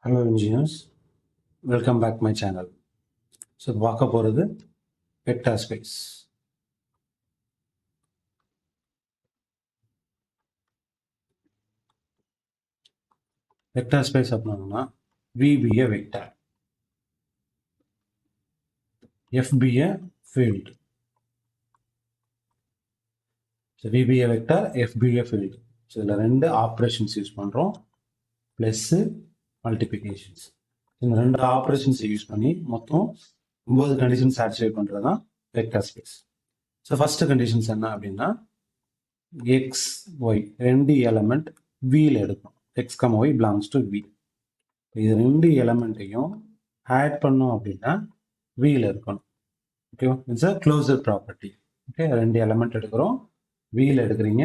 Hello engineers, welcome back my channel. So பார்க்க போறது vector space. Vector space அப்படின்னா V be a vector, F be a field. So V be a vector, F be a field. So இதுல ரெண்டு operations use பண்றோம், plus multiplications. இந்த ரெண்டு operations use பண்ணி மொத்தம் 9 கண்டிஷன் சாட்டிஸ்ஃபை பண்றது தான் vector space. So first conditions என்ன அப்படின்னா எக்ஸ் ஒய் ரெண்டு எலமெண்ட் வியில் எடுக்கும். X comma y belongs to V. இது ரெண்டு எலமெண்ட்டையும் ஆட் பண்ணோம் அப்படின்னா வியில் இருக்கணும். ஓகேவா? It's a closure property. Okay, ரெண்டு எலமெண்ட் எடுக்கிறோம், வியில் எடுக்கிறீங்க,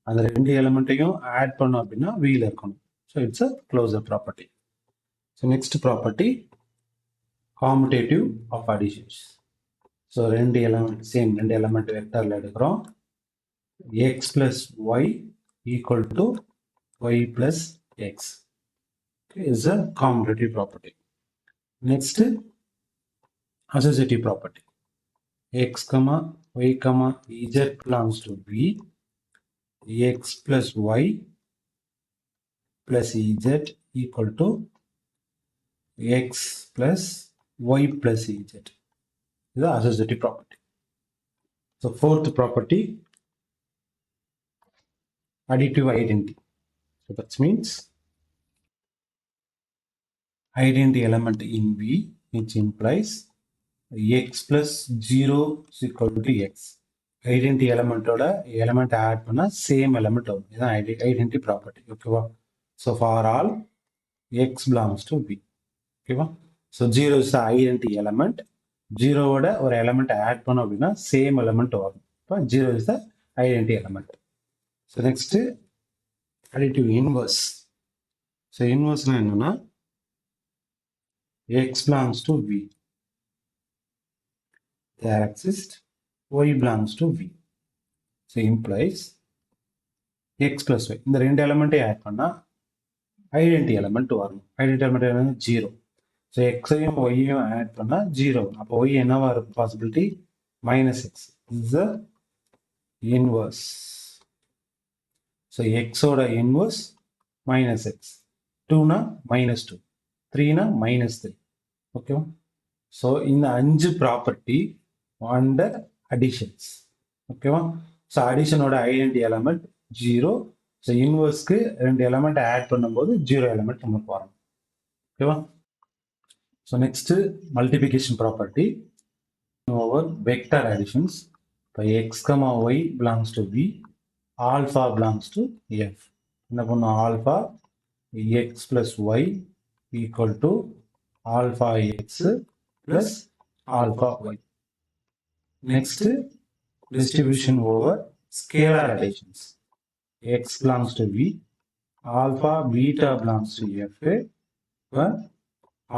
அந்த ரெண்டு எலமெண்ட்டையும் ஆட் பண்ணோம் அப்படின்னா வியில் இருக்கணும். So it's a closure property. So next property commutative of additions. So ரெண்டு எலமெண்ட் சேம் ரெண்டு எலமெண்ட் வெக்டரில் எடுக்கிறோம். X plus Y equal to y plus x is a commutative property. Next associative property. X, Y, Z belongs to V. X plus Y plus Z equal to X plus Y plus Z. This is the associative property. So fourth property, additive identity. So that means identity element in V, which implies x plus 0 is equal to x. Identity element oda element add பண்ணா same element வரும். இதுதான் identity property. ஓகேவா? So for all x belongs to V. ஓகேவா? So 0 is the identity element. 0 ஓட ஒரு element add பண்ணோம் அப்படின்னா same element வரும். இப்போ 0 is the identity element. So next additive inverse. So inverse என்னன்னா x belongs to V. There exists y belongs to V. So implies x plus y. இந்த ரெண்டு எலமெண்ட்டை add பண்ணா ஐடென்டி எலமெண்ட் வரணும். Identity element என்னன்னா 0. So எக்ஸையும் ஒய்யும் add பண்ணா 0. அப்போ Y என்னவா இருக்கும்? Possibility minus X is the inverse. So எக்ஸோட இன்வர்ஸ் மைனஸ் எக்ஸ். 2னா மைனஸ் 2, 3னா மைனஸ் 3. ஓகேவா? ஸோ இந்த 5 ப்ராப்பர்ட்டி under additions. ஓகேவா? ஸோ அடிஷனோட ஐடென்டி எலமெண்ட் 0. ஸோ இன்வர்ஸ்க்கு ரெண்டு எலமெண்ட் ஆட் பண்ணும்போது 0 எலமெண்ட் நமக்கு வரும். ஓகேவா? So next multiplication property over vector additions. இப்போ X comma Y belongs to V, alpha belongs to F. என்ன பண்ணும்? Alpha X plus Y equal to alpha X plus alpha y. Next, distribution over scalar additions. X belongs to V, alpha beta belongs to F, but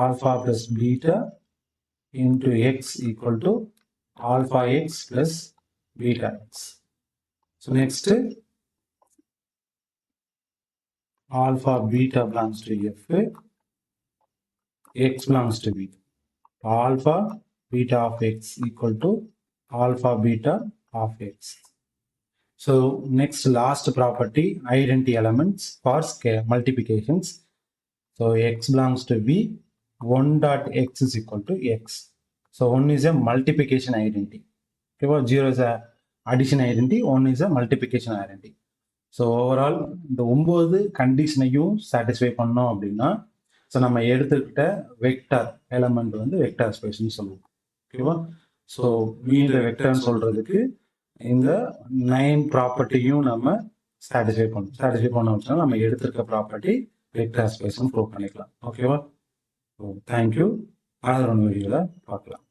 alpha plus beta into X equal to alpha X plus beta X. So next, alpha beta belongs to F, X belongs to V. Alpha beta of X equal to alpha beta of x. So next last property, identity elements for scale multiplications. So x belongs to V, 1 dot x is equal to x. So 1 is a multiplication identity. Okay, 0 is a addition identity, 1 is a multiplication identity. So overall இந்த 9 கண்டிஷனையும் satisfy பண்ணோம் அப்படின்னா so நம்ம எடுத்துக்கிட்ட vector element வந்து vector ஸ்பேஸ்ன்னு சொல்லுவோம். ஓகேவா? So வீண்ட வெக்டர்னு சொல்றதுக்கு இந்த 9 ப்ராப்பர்ட்டியும் நம்ம சாட்டிஸ்ஃபை பண்ண வச்சா நம்ம எடுத்திருக்க ப்ராப்பர்ட்டி வெக்டர் ஸ்பேஸ்னு ப்ரூவ் பண்ணிக்கலாம். ஓகேவா? தேங்க்யூ. அடுத்த ஒரு வீடியோவில் பார்க்கலாம்.